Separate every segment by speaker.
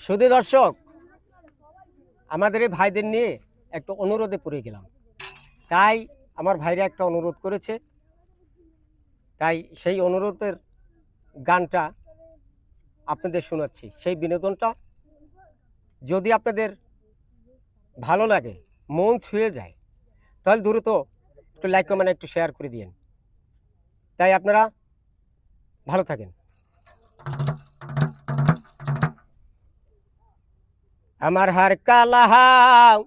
Speaker 1: শুধু দর্শক, আমাদের এই ভাইদের নিয়ে একটা অনুরোধে পড়ে গেলাম। তাই আমার ভাইরা একটা অনুরোধ করেছে, তাই সেই অনুরোধের গানটা আপনাদের শোনাচ্ছি। সেই বিনোদনটা যদি আপনাদের ভালো লাগে, মন ছুঁয়ে যায়, তাহলে দ্রুত একটু লাইক কমেন্ট একটু শেয়ার করে দিন। তাই আপনারা ভালো থাকেন। আমার হার কালাহাও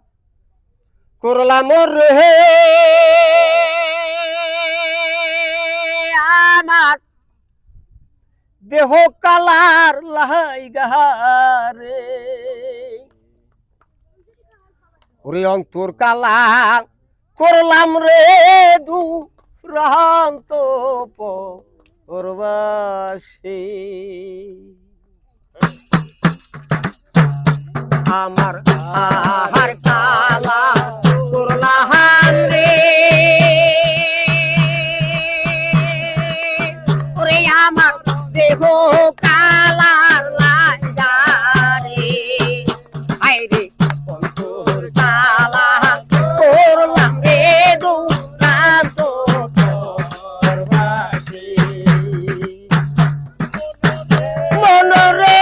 Speaker 1: করলাম রে, আমার দেহ কালার লাই গারে, ওরে অন্তর কালা করলাম রে দুরান্ত পরবাসী। আমার আহার কালা করলাম রে, ওরে আমার দেহ কালার লাগা রে, আইরে অন্তর কালা করলাম রে দুরান্ত পরবাসী। মনরে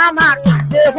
Speaker 1: আমার দেহ